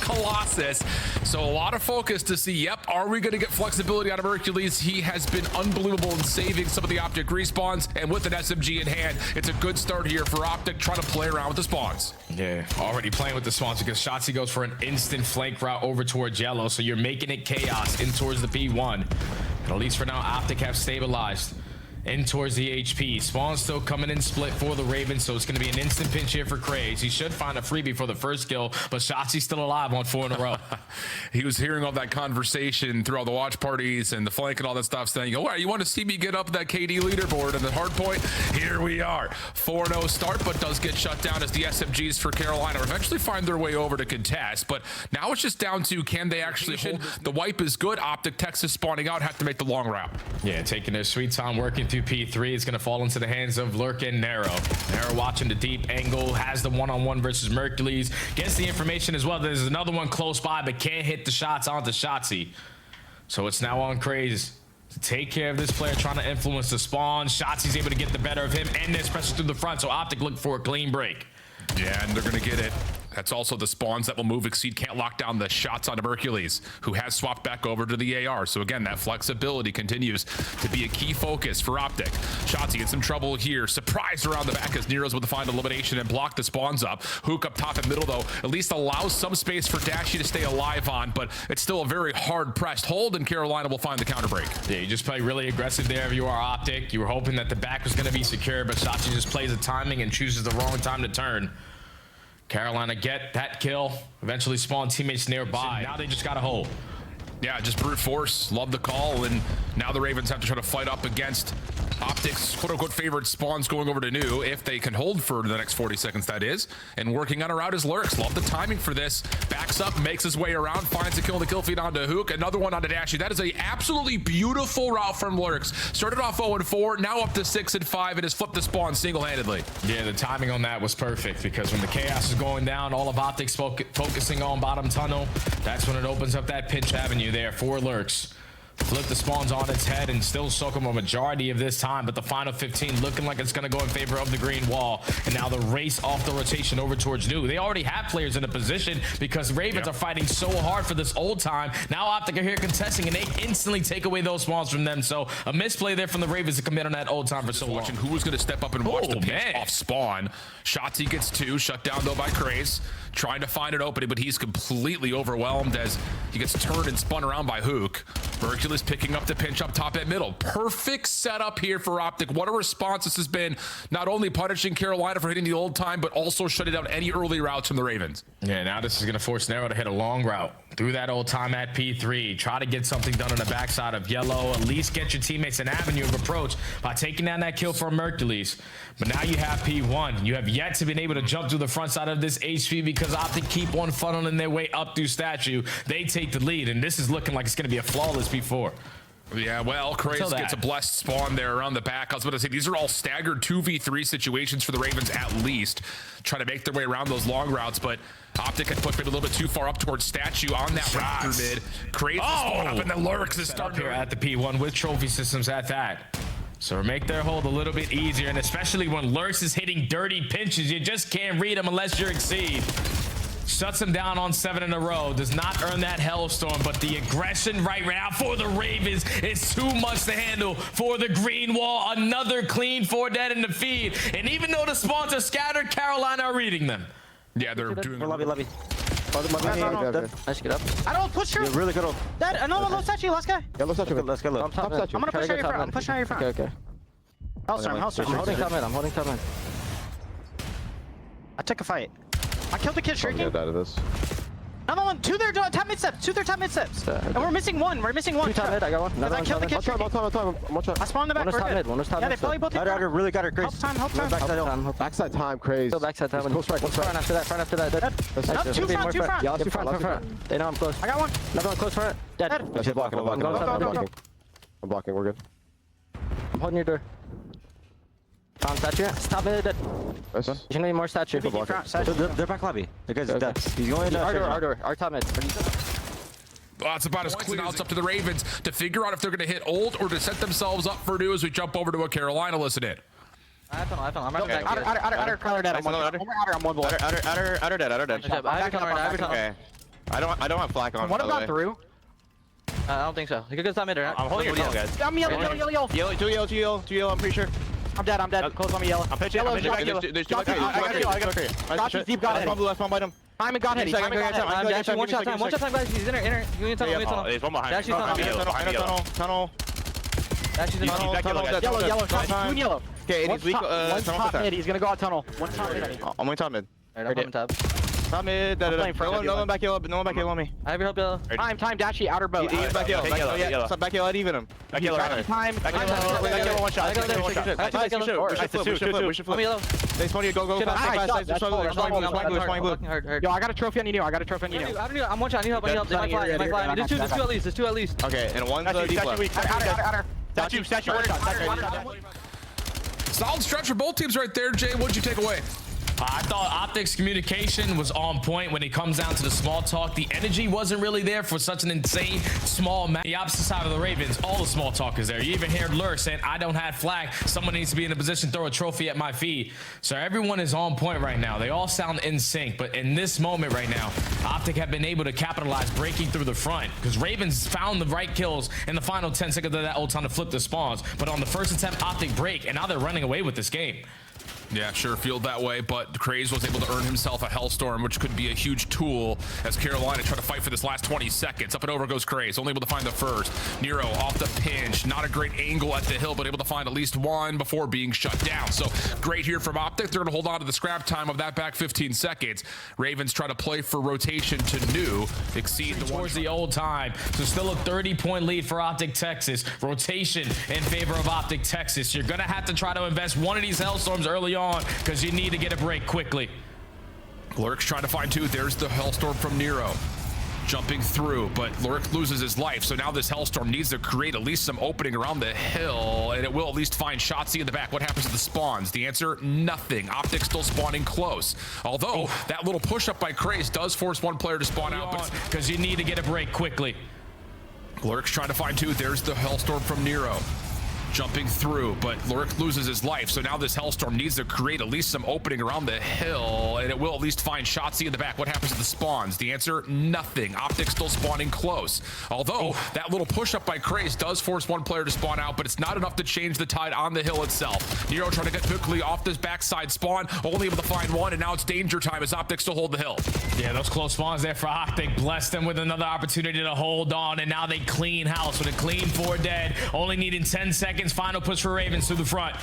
Colossus. So a lot of focus to see, yep, are we going to get flexibility out of Hercules? He has been unbelievable in saving some of the Optic respawns, and with an SMG in hand, it's a good start here for Optic trying to play around with the spawns. Yeah, already playing with the spawns because Shotzzy goes for an instant flank route over towards yellow, so you're making it chaos in towards the P1. And at least for now, Optic have stabilized in towards the HP. Spawn still coming in split for the Ravens, so it's going to be an instant pinch here for Craze. He should find a freebie for the first kill, but Shotzzy's still alive on 4 in a row. He was hearing all that conversation through all the watch parties and the flank and all that stuff, saying, oh, you want to see me get up that KD leaderboard? And the hard point, here we are. 4-0 start, but does get shut down as the SMGs for Carolina eventually find their way over to contest. But now it's just down to, can they actually hold? The wipe is good. Optic, Texas spawning out, have to make the long route. Yeah, taking their sweet time working through P3. It's going to fall into the hands of Lurqxx and Narrow. Narrow watching the deep angle, has the one-on-one versus Hercules. Gets the information as well. There's another one close by, but can't hit the shots onto Shotzzy. So it's now on Craze to take care of this player trying to influence the spawn. Shotzzy's able to get the better of him, and there's pressure through the front, so Optic look for a clean break. Yeah, and they're going to get it. That's also the spawns that will move. Exceed can't lock down the shots on Hercules, who has swapped back over to the AR. So again, that flexibility continues to be a key focus for Optic. Shotzzy in some trouble here. Surprise around the back as Nero's with the find elimination and block the spawns up. Hook up top and middle, though, at least allows some space for Dashy to stay alive on, but it's still a very hard pressed hold, and Carolina will find the counter break. Yeah, you just play really aggressive there if you are Optic. You were hoping that the back was going to be secure, but Shotzzy just plays the timing and chooses the wrong time to turn. Carolina get that kill, eventually spawn teammates nearby. Now they just got to hold. Yeah, just brute force. Love the call, and now the Ravens have to try to fight up against Optic's quote-unquote favorite spawns going over to New, if they can hold for the next 40 seconds, that is. And working on a route is Lurqxx. Love the timing for this. Backs up, makes his way around, finds a kill, the kill feed onto Hook. Another one onto Dashy. That is a absolutely beautiful route from Lurqxx. Started off 0-4, now up to 6-5, and has flipped the spawn single-handedly. Yeah, the timing on that was perfect, because when the chaos is going down, all of Optic's focusing on bottom tunnel. That's when it opens up that pinch avenue there for Lurqxx. Flip the spawns on its head and still soak them a majority of this time, but the final 15 looking like it's going to go in favor of the green wall. And now the race off the rotation over towards New. They already have players in a position because Ravens are fighting so hard for this old time. Now Optic are here contesting, and they instantly take away those spawns from them. So a misplay there from the Ravens to commit on that old time for so long. Watching who was going to step up and watch the pitch off spawn. Shotzzy gets 2, shut down though by Craze. Trying to find an opening, but he's completely overwhelmed as he gets turned and spun around by Hook. Hercules picking up the pinch up top at middle. Perfect setup here for Optic. What a response this has been. Not only punishing Carolina for hitting the old time, but also shutting down any early routes from the Ravens. Yeah, now this is going to force Narrow to hit a long route through that old time at P3. Try to get something done on the backside of yellow. At least get your teammates an avenue of approach by taking down that kill from Hercules. But now you have P1. You have yet to been able to jump through the front side of this HP because Optic keep on funneling their way up through statue. They take the lead, and this is looking like it's going to be a flawless P4. Yeah, well, Craze gets a blessed spawn there around the back. I was about to say, these are all staggered 2v3 situations for the Ravens at least. Trying to make their way around those long routes, but Optic had put it a little bit too far up towards statue on that route through mid. Craze is spawn up, and then Lurqxx is starting here at the P1 with trophy systems at that. So make their hold a little bit easier, and especially when Lurqxx is hitting dirty pinches, you just can't read them unless you're Exceed. Shuts him down on 7 in a row. Does not earn that Hellstorm, but the aggression right now for the Ravens is too much to handle for the green wall. Another clean 4 dead in the feed. And even though the spawns are scattered, Carolina are reading them. Yeah, they're doing lobby. Nice, get up. I don't push her. Really good. Dead. No, low statue, last guy. Yeah, let's go. I'm gonna push out your front. I'm pushing out your front. Okay. Hellstorm. I'm holding top mid. I took a fight. I killed the kid shrieking. Get out of this. Another one. 2 there, top mid steps. 2 there, top mid steps. And we're missing one. 2 top mid. I got one. Another one. I killed the kid shrieking. I spawned the back. One was top mid. Yeah, they probably both hit. Really got her. Craze. Help time. Backside time, Craze. Go backside time. Close right. Front after that. Two front. Yeah, two front. They know I'm close. I got one. Another one close front. Dead. That's blocking. I'm blocking. We're good. I'm holding your door. Found statue. Stop it. Dead. Nice. There's gonna be more statue. They're back lobby. Because he's going to our door. Our top mid. Well, it's about as clean out. It's up to the Ravens to figure out if they're going to hit ult or to set themselves up for New as we jump over to a Carolina. Listen in. I'm right back. Outer dead. I'm one bullet. Outer dead. I have a tunnel right now. I don't have flak on. One by have the gone way. through. I don't think so. You could go top mid or not. I'm holding your tunnel, guys. I'm yellow. Yellow, I'm pretty sure. I'm dead. Close on me, yellow. I'm pitching. Yellow, I'm pitching back. yellow. There's two Got back you, here. I got you. Got you, deep, got it. Last one, bite him. Time and got heady. Time and got heady. Dashy, one shot time. One shot time, guys. He's inner. Give me a tunnel. Give me a Oh, tunnel. there's one behind Dashy's me. tunnel. Behind me, yellow. Tunnel. Dashy's in You tunnel. see back yellow, guys. Yellow. Top, Time. two yellow. Okay, One's he's weak. one's Tunnel top for mid. He's gonna go out tunnel. One top mid. I'm going top mid. Alright, I'm coming top. Top mid. playing front of you, No one back yellow. No one back yellow on me. I have your help, yellow. Time, Dashy, outer boat. He's back yellow. Take Back yellow, yellow. yellow. Stop back yellow. I'd even him. Back yellow. Time. Back yellow, one shot. I got there. One shot. I got there. We should flip. We should I'm flip. yellow. They spawn you. Go Shit, fast. nice, Fast. that's They're hard, spawning blue. Hard. Yo, I got a trophy on you. I do. I'm one shot. I need help. I need help. Good. My fly. There's two at least. There's two at least. Okay, and one's deep left. Outer. Statue. Solid stretch for both teams right there. Jay, what'd you take away? I thought Optic's communication was on point when it comes down to the small talk. The energy wasn't really there for such an insane small match. The opposite side of the Ravens, all the small talk is there. You even heard Lurqxx saying, I don't have flag. Someone needs to be in a position to throw a trophy at my feet. So everyone is on point right now. They all sound in sync. But in this moment right now, Optic have been able to capitalize breaking through the front because Ravens found the right kills in the final 10 seconds of that old time to flip the spawns. But on the first attempt, Optic break, and now they're running away with this game. Yeah, sure, feel that way, but Craze was able to earn himself a Hellstorm, which could be a huge tool as Carolina try to fight for this last 20 seconds. Up and over goes Craze, only able to find the first. Nero off the pinch, not a great angle at the hill, but able to find at least one before being shut down. So great here from Optic. They're going to hold on to the scrap time of that back 15 seconds. Ravens try to play for rotation to new, exceed the Towards the old time. So still a 30-point lead for Optic Texas. Rotation in favor of Optic Texas. You're going to have to try to invest one of these Hellstorms early on because you need to get a break quickly. Lurqxx trying to find two. There's the Hellstorm from Nero. Jumping through, but Lurqxx loses his life. So now this Hellstorm needs to create at least some opening around the hill, and it will at least find Shotzzy in the back. What happens to the spawns? The answer, nothing. Optic still spawning close. Although that little push up by Craze does force one player to spawn out, but because you need to get a break quickly. Lurqxx trying to find two. There's the Hellstorm from Nero. Jumping through, but Lurqxx loses his life. So now this Hellstorm needs to create at least some opening around the hill, and it will at least find Shotzzy in the back. What happens to the spawns? The answer, nothing. Optic still spawning close. Although that little push up by Craze does force one player to spawn out, but it's not enough to change the tide on the hill itself. Nero trying to get quickly off this backside spawn, only able to find one, and now it's danger time as Optic still hold the hill. Yeah, those close spawns there for Optic blessed them with another opportunity to hold on, and now they clean house with a clean 4 dead, only needing 10 seconds. Final push for Ravens to the front.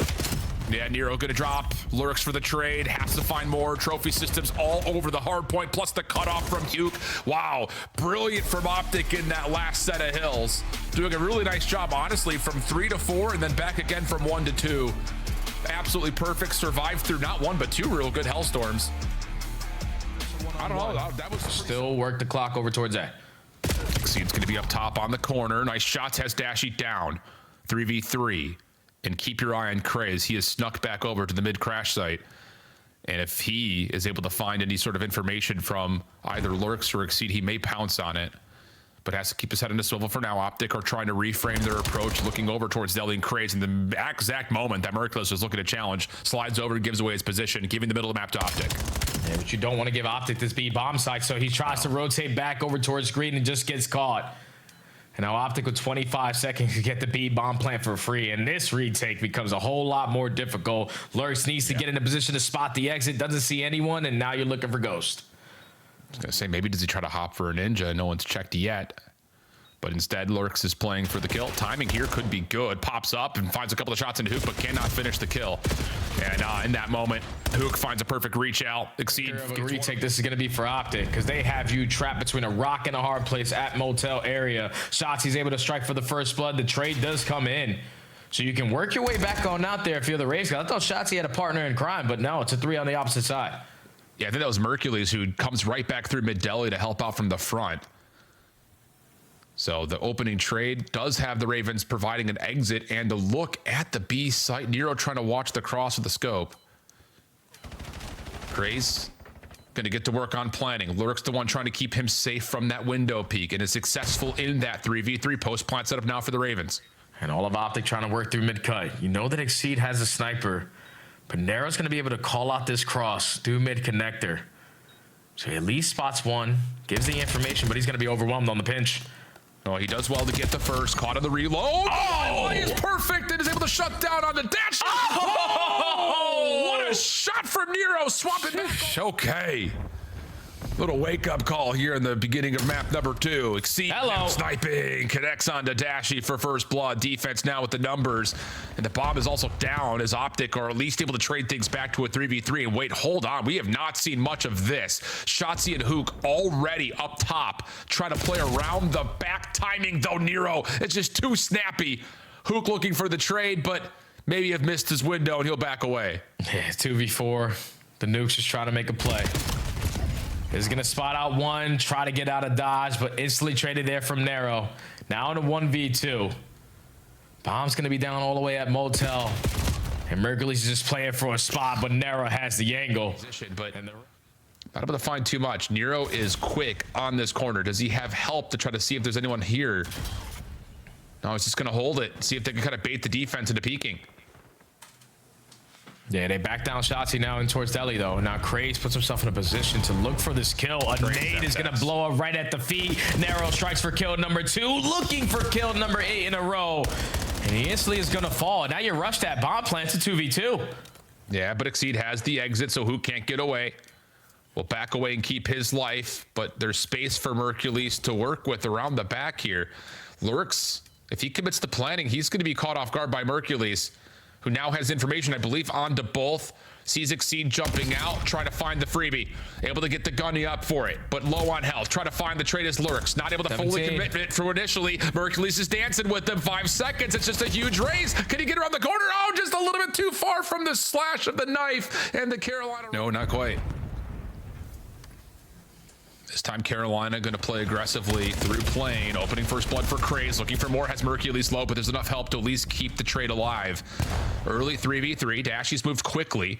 Yeah, Nero gonna drop. Lurqxx for the trade. Has to find more. Trophy systems all over the hard point, plus the cutoff from Huke. Wow, brilliant from Optic in that last set of hills. Doing a really nice job, honestly, from 3 to 4, and then back again from 1 to 2. Absolutely perfect. Survived through not one, but 2 real good Hellstorms. I don't know. That was Still work the clock over towards A. Exceed's gonna be up top on the corner. Nice shots, has Dashy down. 3v3, and keep your eye on Craze. He has snuck back over to the mid crash site, and if he is able to find any sort of information from either Lurqxx or Exceed, he may pounce on it, but has to keep his head in the swivel for now. Optic are trying to reframe their approach, looking over towards Deli and Craze, in the exact moment that Merciless is looking to challenge, slides over and gives away his position, giving the middle of the map to Optic. Yeah, but you don't want to give Optic this B bomb site, so he tries to rotate back over towards green and just gets caught. And now Optic with 25 seconds to get the B bomb plant for free, and this retake becomes a whole lot more difficult. Lurqxx needs to get in a position to spot the exit, doesn't see anyone, and now you're looking for Ghost. I was gonna say, maybe does he try to hop for a ninja? No one's checked yet. But instead, Lurqxx is playing for the kill. Timing here could be good. Pops up and finds a couple of shots into Huke, but cannot finish the kill. And in that moment, Huke finds a perfect reach out. Exceed. The retake, this is going to be for Optic, because they have you trapped between a rock and a hard place at motel area. Shots, he's able to strike for the first blood. The trade does come in. So you can work your way back on out there if you're the race guy. I thought Shotzzy had a partner in crime, but no, it's a 3 on the opposite side. Yeah, I think that was Mercules who comes right back through mid-deli to help out from the front. So the opening trade does have the Ravens providing an exit and a look at the B site. Nero trying to watch the cross with the scope. Craze going to get to work on planning. Lurqxx the one trying to keep him safe from that window peek and is successful in that 3v3 post plant setup now for the Ravens. And all of Optic trying to work through mid-cut. You know that Exceed has a sniper, but Nero's going to be able to call out this cross through mid-connector. So he at least spots one, gives the information, but he's going to be overwhelmed on the pinch. Oh, he does well to get the first. Caught on the reload. Oh, is perfect and is able to shut down on the dash. Oh, what a shot from Nero. Swap it back. Okay. Little wake-up call here in the beginning of map number 2. Exceed sniping, connects onto Dashy for first blood. Defense now with the numbers. And the bomb is also down as Optic are at least able to trade things back to a 3v3. And wait, hold on. We have not seen much of this. Shotzzy and Hook already up top, trying to play around the back timing, though Nero is just too snappy. Hook looking for the trade, but maybe have missed his window and he'll back away. Yeah, 2v4. The Nuke's just trying to make a play. Is going to spot out one, try to get out of dodge, but instantly traded there from Nero. Now in a 1v2. Bomb's going to be down all the way at Motel. And Mercury's just playing for a spot, but Nero has the angle. But not able to find too much. Nero is quick on this corner. Does he have help to try to see if there's anyone here? No, he's just going to hold it. See if they can kind of bait the defense into peeking. Yeah, they back down Shotzzy now in towards Deli, though. Now Craze puts himself in a position to look for this kill. A nade is going to blow up right at the feet. Nero strikes for kill number 2, looking for kill number 8 in a row. And he instantly is going to fall. Now you rush that bomb plant to 2v2. Yeah, but Exceed has the exit, so who can't get away? Will back away and keep his life, but there's space for Mercules to work with around the back here. Lurqxx, if he commits to planning, he's going to be caught off guard by Mercules, who now has information, I believe, onto both. Sees Exceed jumping out, trying to find the freebie. Able to get the gunny up for it, but low on health. Try to find the trade as Lurqxx. Not able to fully commit it for initially. Mercules is dancing with them. 5 seconds. It's just a huge race. Can he get around the corner? Oh, just a little bit too far from the slash of the knife. And the Carolina... No, not quite. This time Carolina going to play aggressively through plane, opening first blood for Craze, looking for more, has Mercules low, but there's enough help to at least keep the trade alive. Early 3v3, Dashy's moved quickly.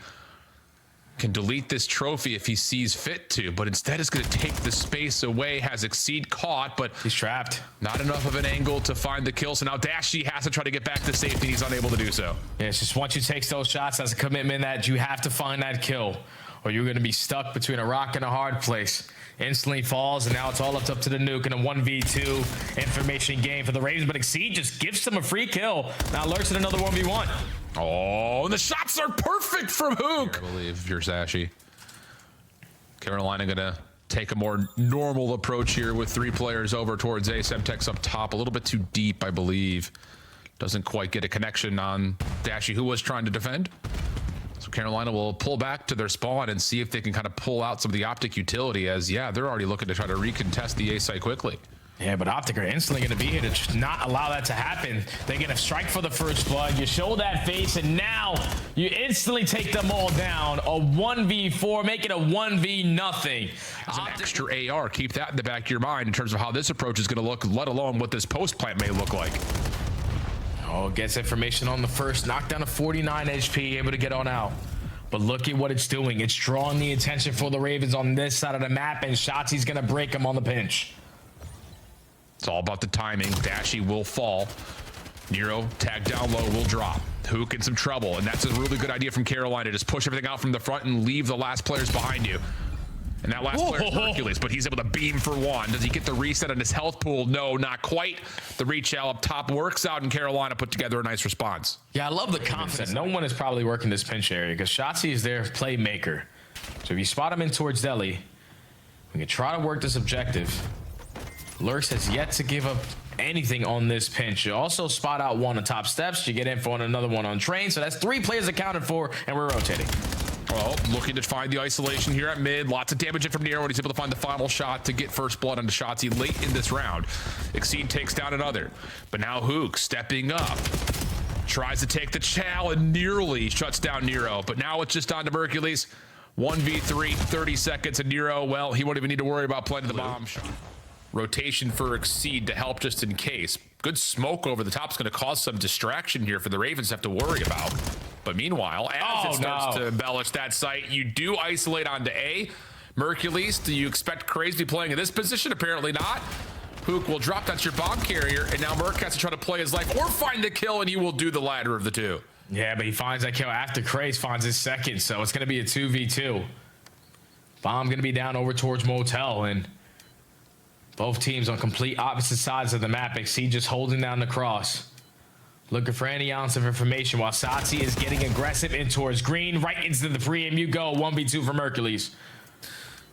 Can delete this trophy if he sees fit to, but instead is going to take the space away, has Exceed caught, but he's trapped. Not enough of an angle to find the kill, so now Dashy has to try to get back to safety, he's unable to do so. Yeah, it's just once you take those shots, that's a commitment that you have to find that kill, or you're going to be stuck between a rock and a hard place. Instantly falls, and now it's all up to the Nuke in a 1v2 information game for the Ravens, but Exceed just gives them a free kill. Now Lurqxx in another 1v1. Oh, and the shots are perfect from Hook. I believe you're Zashy. Carolina gonna take a more normal approach here with 3 players over towards A. Semtex up top, a little bit too deep, I believe. Doesn't quite get a connection on Dashy, who was trying to defend. So Carolina will pull back to their spawn and see if they can kind of pull out some of the Optic utility, as, yeah, they're already looking to try to recontest the A site quickly. Yeah, but Optic are instantly going to be here to just not allow that to happen. They're going to strike for the first blood. You show that face, and now you instantly take them all down. A 1v4, make it a 1v nothing. As an extra AR, keep that in the back of your mind in terms of how this approach is going to look, let alone what this post plant may look like. Oh, gets information on the first, knocked down to 49 HP, able to get on out. But look at what it's doing. It's drawing the attention for the Ravens on this side of the map, and Shotzzy's going to break him on the pinch. It's all about the timing. Dashy will fall. Nero, tag down low, will drop. Hook in some trouble, and that's a really good idea from Carolina. Just push everything out from the front and leave the last players behind you. And that last player is Hercules, but he's able to beam for one. Does he get the reset on his health pool? No, not quite. The reach out up top works out, and Carolina put together a nice response. Yeah, I love the confidence. No one is probably working this pinch area because Shotzzy is their playmaker. So if you spot him in towards Deli, we can try to work this objective. Lurqxx has yet to give up anything on this pinch. You also spot out one on top steps. You get info on another one on train. So that's 3 players accounted for, and we're rotating. Well, looking to find the isolation here at mid. Lots of damage in from Nero, and he's able to find the final shot to get first blood onto Shotzzy late in this round. Exceed takes down another. But now Hook stepping up. Tries to take the chow and nearly shuts down Nero. But now it's just on to Mercules. 1v3, 30 seconds, and Nero, well, he won't even need to worry about planting the bomb shot. Rotation for Exceed to help just in case. Good smoke over the top is going to cause some distraction here for the Ravens to have to worry about. But meanwhile, as it starts to embellish that site, you do isolate onto A. Mercules, do you expect Craze to be playing in this position? Apparently not. Hook will drop, that's your bomb carrier, and now Merc has to try to play his life or find the kill, and he will do the latter of the two. Yeah, but he finds that kill after Craze finds his second, so it's going to be a 2v2. Bomb going to be down over towards Motel, and both teams on complete opposite sides of the map. Exceed just holding down the cross, looking for any ounce of information while Satsi is getting aggressive in towards green. Right into the pre-aim you go. 1v2 from Hercules.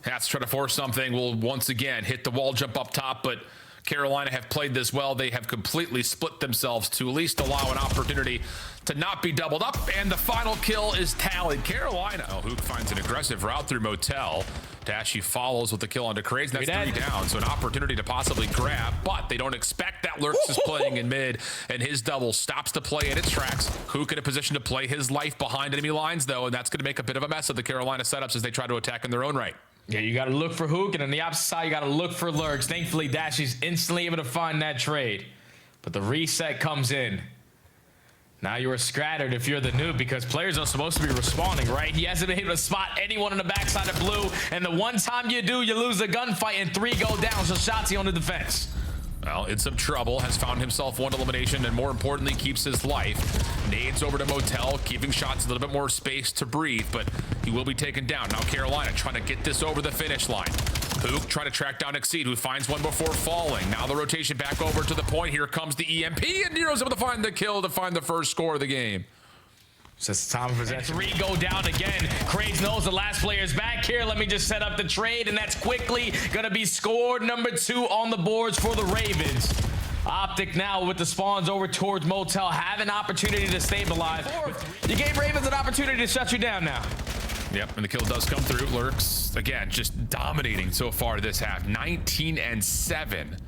Hats try to force something. Will once again hit the wall jump up top, but Carolina have played this well. They have completely split themselves to at least allow an opportunity to not be doubled up, and the final kill is tallied. Carolina. Hook finds an aggressive route through Motel. Dashy follows with the kill onto Craze. That's 3 down, so an opportunity to possibly grab, but they don't expect that. Lurqxx is playing in mid, and his double stops the play in its tracks. Hook in a position to play his life behind enemy lines, though, and that's going to make a bit of a mess of the Carolina setups as they try to attack in their own right. Yeah, you got to look for Hook, and on the opposite side, you got to look for Lurqxx. Thankfully, Dashy's instantly able to find that trade, but the reset comes in. Now you are scattered if you're the noob, because players are supposed to be responding, right? He hasn't been able to spot anyone on the backside of blue, and the one time you do, you lose the gunfight, and 3 go down, so Shotzi on the defense. Well, in some trouble, has found himself 1 elimination, and more importantly, keeps his life. Nades over to Motel, giving Shots a little bit more space to breathe, but he will be taken down. Now Carolina trying to get this over the finish line. Pook trying to track down Exceed, who finds one before falling. Now the rotation back over to the point. Here comes the EMP, and Nero's able to find the kill to find the first score of the game. So it's time for possession. 3 go down again. Craze knows the last player is back here. Let me just set up the trade, and that's quickly going to be scored. Number 2 on the boards for the Ravens. Optic now with the spawns over towards Motel. Have an opportunity to stabilize. You gave Ravens an opportunity to shut you down now. Yep, and the kill does come through. Lurqxx, again, just dominating so far this half. 19-7.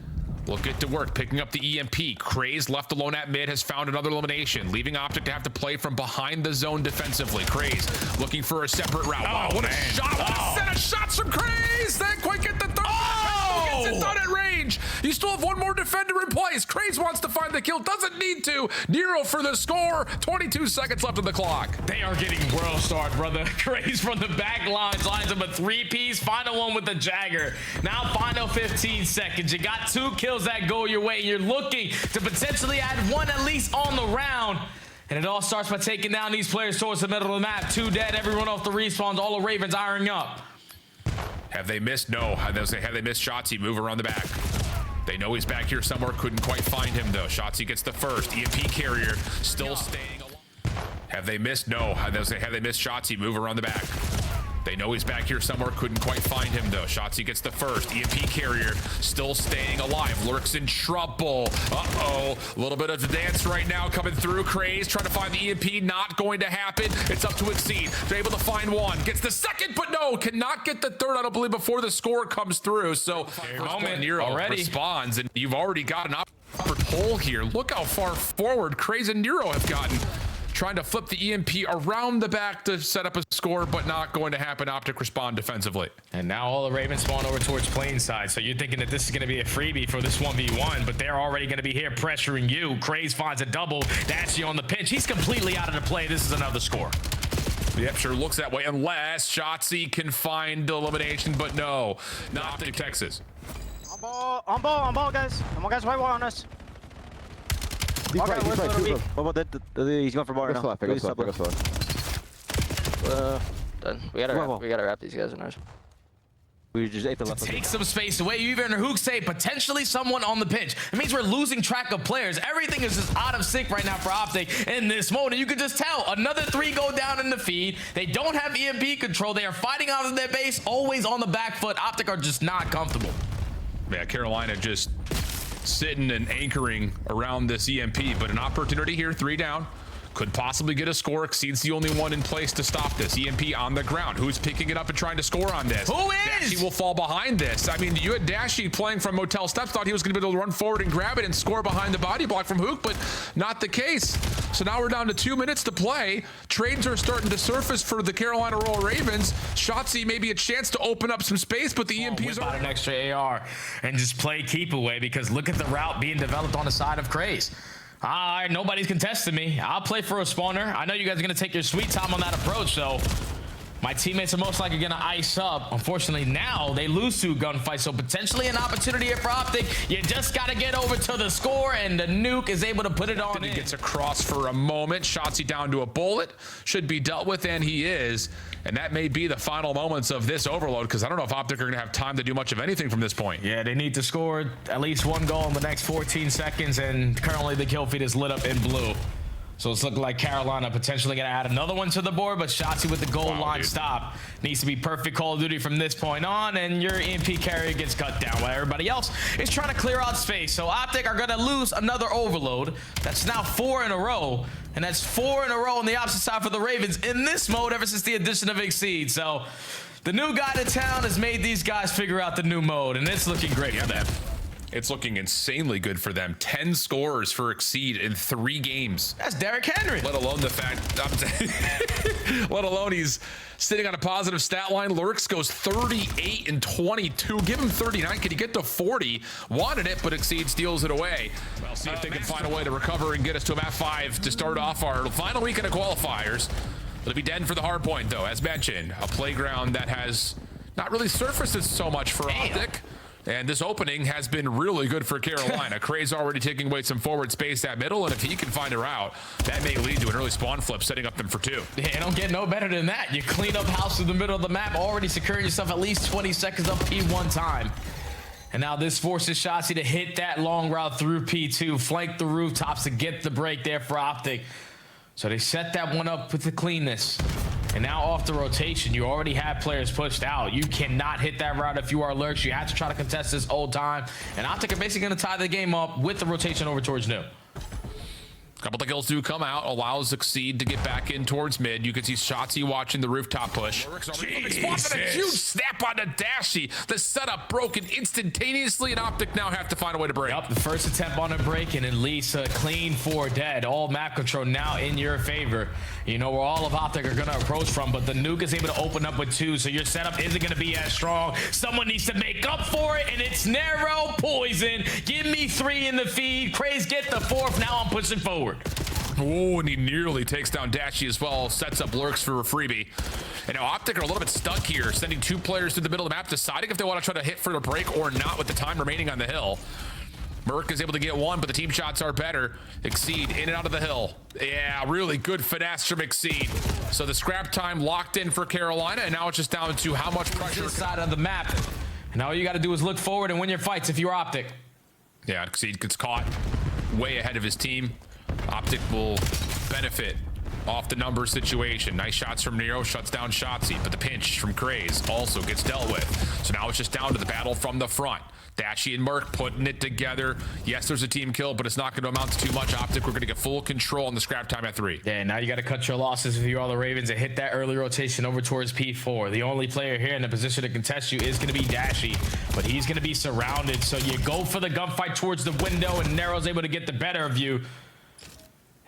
Will get to work, picking up the EMP. Craze left alone at mid has found another elimination, leaving Optic to have to play from behind the zone defensively. Craze looking for a separate route. Oh, Wow, what man. a shot. What a set of shots from Craze. That quite get the third. Oh! Gets it done at range. You still have 1 more defender in place. Craze wants to find the kill, doesn't need to. Nero for the score. 22 seconds left on the clock. They are getting world starred, brother. Craze from the back lines up a 3-piece. Final one with the Jagger. Now final 15 seconds. You got 2 kills that go your way. You're looking to potentially add 1 at least on the round. And it all starts by taking down these players towards the middle of the map. 2 dead, everyone off the respawns. All the Ravens ironing up. Have they missed? No. Have they missed Shotsy? Move around the back. They know he's back here somewhere. Couldn't quite find him, though. Shotsy gets the first. EMP carrier still staying alive. Have they missed? No. Have they missed Shotsy? Move around the back. They know he's back here somewhere. Couldn't quite find him, though. Shotsy gets the first. EMP carrier still staying alive. Lurqxx in trouble. Uh-oh. A little bit of the dance right now coming through. Craze trying to find the EMP. Not going to happen. It's up to Exceed. They're able to find 1. Gets the second, but no. Cannot get the third, I don't believe, before the score comes through. So, Nero already responds, and you've already got an upward hole here. Look how far forward Craze and Nero have gotten. Trying to flip the EMP around the back to set up a score, but not going to happen. Optic respond defensively. And now all the Ravens spawn over towards plain side. So you're thinking that this is going to be a freebie for this 1v1, but they're already going to be here pressuring you. Craze finds a double. Dashy on the pinch. He's completely out of the play. This is another score. Yep, sure looks that way, unless Shotsy can find elimination, but no, not Optic Texas. On ball, guys. Come on, guys, white wall on us. Deep right, where's deep right, Little two B? What about he's going for bar now. Go slow. Done. We gotta wrap these guys in ours. We just ate the left. Take some space away. You even heard Hook say potentially someone on the pinch. It means we're losing track of players. Everything is just out of sync right now for Optic in this mode. And you can just tell another 3 go down in the feed. They don't have EMP control. They are fighting out of their base, always on the back foot. Optic are just not comfortable. Yeah, Carolina just sitting and anchoring around this EMP, but an opportunity here, 3 down. Could possibly get a score. Exceed's the only one in place to stop this. EMP on the ground. Who's picking it up and trying to score on this? Who is? Dashy will fall behind this. I mean, you had Dashy playing from Motel Steps, thought he was going to be able to run forward and grab it and score behind the body block from Hook, but not the case. So now we're down to 2 minutes to play. Trades are starting to surface for the Carolina Royal Ravens. Shotsy maybe a chance to open up some space, but the EMPs are an extra AR and just play keep away, because look at the route being developed on the side of Craze. All right, nobody's contesting me. I'll play for a spawner. I know you guys are going to take your sweet time on that approach, so My teammates are most likely going to ice up. Unfortunately, now they lose 2 gunfights, so potentially an opportunity here for Optic. You just got to get over to the score, and the nuke is able to put it on in. He gets across for a moment. Shotzzy down to a bullet. Should be dealt with, and he is. And that may be the final moments of this overload, because I don't know if Optic are going to have time to do much of anything from this point. Yeah, they need to score at least 1 goal in the next 14 seconds, and currently the kill feed is lit up in blue. So it's looking like Carolina potentially going to add another one to the board, but Shotzzy with the goal line stop. Needs to be perfect Call of Duty from this point on, and your EMP carrier gets cut down while everybody else is trying to clear out space. So Optic are going to lose another overload. That's now 4 in a row, and that's 4 in a row on the opposite side for the Ravens in this mode ever since the addition of Exceed. So the new guy to town has made these guys figure out the new mode, and it's looking great for them. It's looking insanely good for them. 10 scores for Exceed in 3 games. That's Derrick Henry. Let alone the fact, let alone he's sitting on a positive stat line. Lurqxx goes 38 and 22. Give him 39. Can he get to 40? Wanted it, but Exceed steals it away. Well, see if they can find a way to recover and get us to a map 5 to start off our final weekend of qualifiers. It'll be dead for the hard point, though. As mentioned, a playground that has not really surfaced so much for Optic. And this opening has been really good for Carolina. Craze already taking away some forward space at middle, and if he can find a route, that may lead to an early spawn flip, setting up them for 2. Yeah, don't get no better than that. You clean up house in the middle of the map, already securing yourself at least 20 seconds up P1 time. And now this forces Shotzzy to hit that long route through P2, flank the rooftops to get the break there for Optic. So they set that one up with the cleanness. And now off the rotation, you already have players pushed out. You cannot hit that route if you are Lurqxx. You have to try to contest this old time. And Optic are basically going to tie the game up with the rotation over towards new. A couple of kills do come out, allows Exceed to get back in towards mid. You can see Shotzzy watching the rooftop push. Spotted a huge snap on the Dashy. The setup broken instantaneously, and Optic now have to find a way to break. Yep, the first attempt on a break, and at least a clean 4 dead. All map control now in your favor. You know where all of Optic are going to approach from, but the nuke is able to open up with 2, so your setup isn't going to be as strong. Someone needs to make up for it, and it's narrow poison. Give me 3 in the feed. Craze get the 4th. Now I'm pushing forward. Oh, and he nearly takes down Dashy as well. Sets up Lurqxx for a freebie. And now Optic are a little bit stuck here, sending 2 players to the middle of the map, deciding if they want to try to hit for the break or not with the time remaining on the hill. Merc is able to get 1, but the team shots are better. Exceed in and out of the hill. Yeah, really good finesse from Exceed. So the scrap time locked in for Carolina, and now it's just down to how much pressure. This side of the map. And all you got to do is look forward and win your fights if you're Optic. Yeah, Exceed gets caught way ahead of his team. Optic will benefit off the number situation. Nice shots from Nero, shuts down Shotzzy, but the pinch from Craze also gets dealt with. So now it's just down to the battle from the front. Dashy and Merc putting it together. Yes, there's a team kill, but it's not going to amount to too much. Optic, we're going to get full control on the scrap time at 3. Yeah, now you got to cut your losses if you're all the Ravens and hit that early rotation over towards P4. The only player here in the position to contest you is going to be Dashy, but he's going to be surrounded. So you go for the gunfight towards the window, and Nero's able to get the better of you.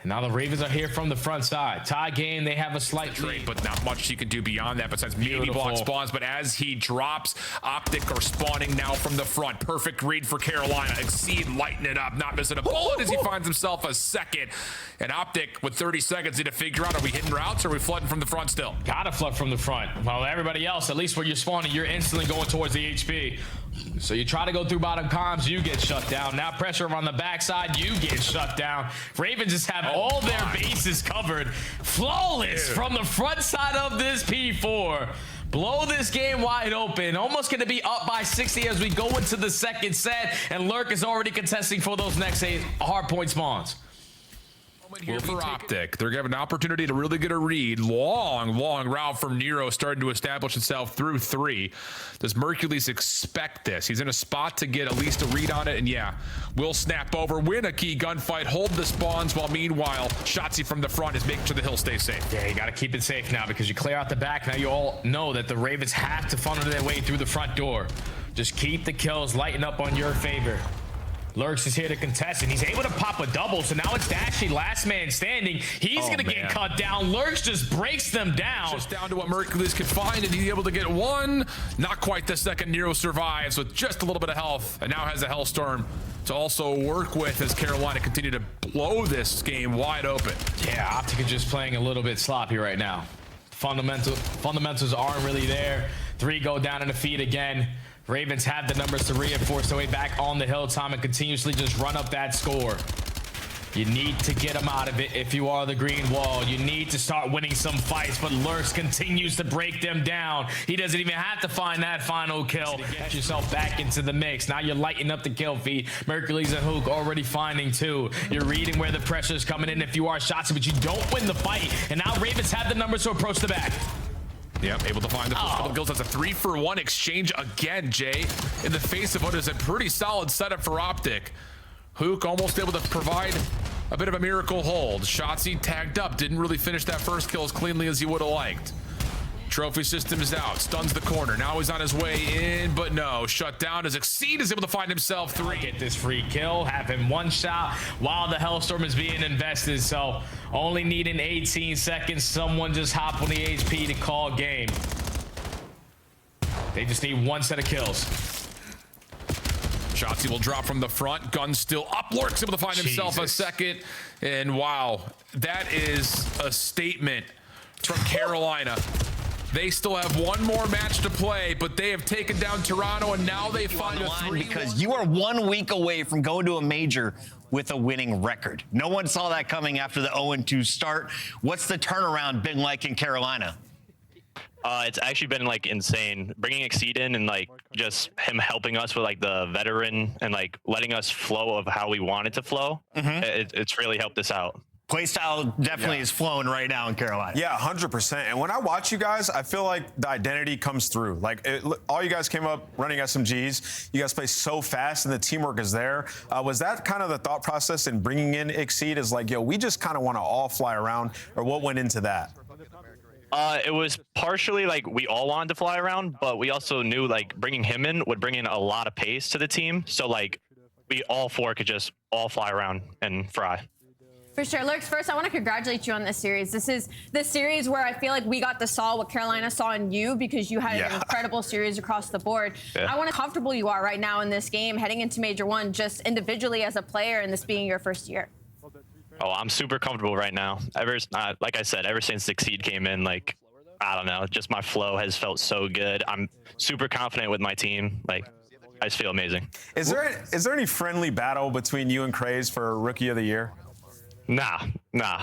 And now the Ravens are here from the front side. Tie game, they have a slight lead, but not much he can do beyond that besides maybe block spawns. But as he drops, Optic are spawning now from the front. Perfect read for Carolina. Exceed lighting it up, not missing a bullet as he finds himself a second. And Optic with 30 seconds need to figure out, are we hitting routes or are we flooding from the front still? Gotta flood from the front. While everybody else, at least where you're spawning, you're instantly going towards the HP. So you try to go through bottom comms, you get shut down. Now pressure on the backside, you get shut down. Ravens just have all their bases covered. Flawless from the front side of this P4. Blow this game wide open. Almost going to be up by 60 as we go into the second set. And Lurqxx is already contesting for those next 8 hard point spawns. Here for Optic, they're given an opportunity to really get a read. Long route from Nero starting to establish itself through 3. Does Mercules expect this? He's in a spot to get at least a read on it, and yeah, will snap over, win a key gunfight, hold the spawns, while meanwhile, Shotzzy from the front is making sure the hill stays safe. Yeah, you got to keep it safe now because you clear out the back. Now you all know that the Ravens have to funnel their way through the front door. Just keep the kills lighting up on your favor. Lurqxx is here to contest, and he's able to pop a double, so now it's Dashy, last man standing. He's gonna get cut down. Lurqxx just breaks them down. Just down to what Mercules could find, and he's able to get 1. Not quite the second. Nero survives with just a little bit of health, and now has a Hellstorm to also work with as Carolina continue to blow this game wide open. Yeah, Optic is just playing a little bit sloppy right now. Fundamentals aren't really there. 3 go down in the feed again. Ravens have the numbers to reinforce their way back on the hill, Tom, and continuously just run up that score. You need to get them out of it if you are the green wall. You need to start winning some fights, but Lurqxx continues to break them down. He doesn't even have to find that final kill to get yourself back into the mix. Now you're lighting up the kill feed. Mercules and Hook already finding 2. You're reading where the pressure is coming in if you are shots, but you don't win the fight. And now Ravens have the numbers to approach the back. Yep, able to find the first couple of kills. That's a 3-for-1 exchange again, Jay, in the face of what is a pretty solid setup for Optic. Hook almost able to provide a bit of a miracle hold. Shotzzy tagged up, didn't really finish that first kill as cleanly as he would have liked. Trophy system is out, stuns the corner. Now he's on his way in, but no, shut down as Exceed is able to find himself 3. Get this free kill, have him 1 shot while the Hellstorm is being invested. So only needing 18 seconds. Someone just hop on the HP to call game. They just need 1 set of kills. Shotzzy will drop from the front. Gun still up. Lurqxx able to find himself a second. And wow, that is a statement from Carolina. They still have 1 more match to play, but they have taken down Toronto, and now they find a 3. Because you are 1 week away from going to a major with a winning record. No one saw that coming after the 0-2 start. What's the turnaround been like in Carolina? It's actually been like insane. Bringing Exceed in and like just him helping us with like the veteran and like letting us flow of how we wanted to flow. It's really helped us out. Playstyle definitely is flowing right now in Carolina. Yeah, 100%. And when I watch you guys, I feel like the identity comes through. Like, all you guys came up running SMGs. You guys play so fast, and the teamwork is there. Was that kind of the thought process in bringing in Exceed? Is like, yo, we just kind of want to all fly around, or what went into that? It was partially like we all wanted to fly around, but we also knew like bringing him in would bring in a lot of pace to the team. So like we all 4 could just all fly around and fry. For sure. Lurqxx, first, I want to congratulate you on this series. This is the series where I feel like we got to saw what Carolina saw in you because you had an incredible series across the board. I want to how comfortable you are right now in this game, heading into Major 1, just individually as a player and this being your first year. Oh, I'm super comfortable right now. Like I said, ever since Exceed came in, like, I don't know, just my flow has felt so good. I'm super confident with my team. Like, I just feel amazing. Is there any friendly battle between you and Craze for Rookie of the Year? Nah.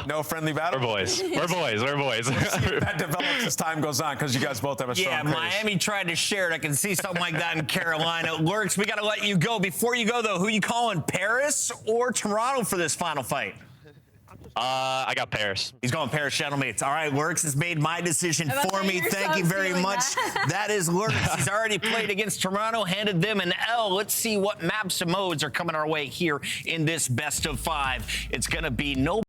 No friendly battle? We're boys. We're boys. That develops as time goes on because you guys both have a strong Craze. Miami tried to share it. I can see something like that in Carolina. Lurqxx, we got to let you go. Before you go, though, who you calling, Paris or Toronto for this final fight? I got Paris. He's going Paris, shadowmates. All right, Lurqxx has made my decision for me. Thank you very much. That is Lurqxx. He's already played against Toronto, handed them an L. Let's see what maps and modes are coming our way here in this best of 5. It's going to be no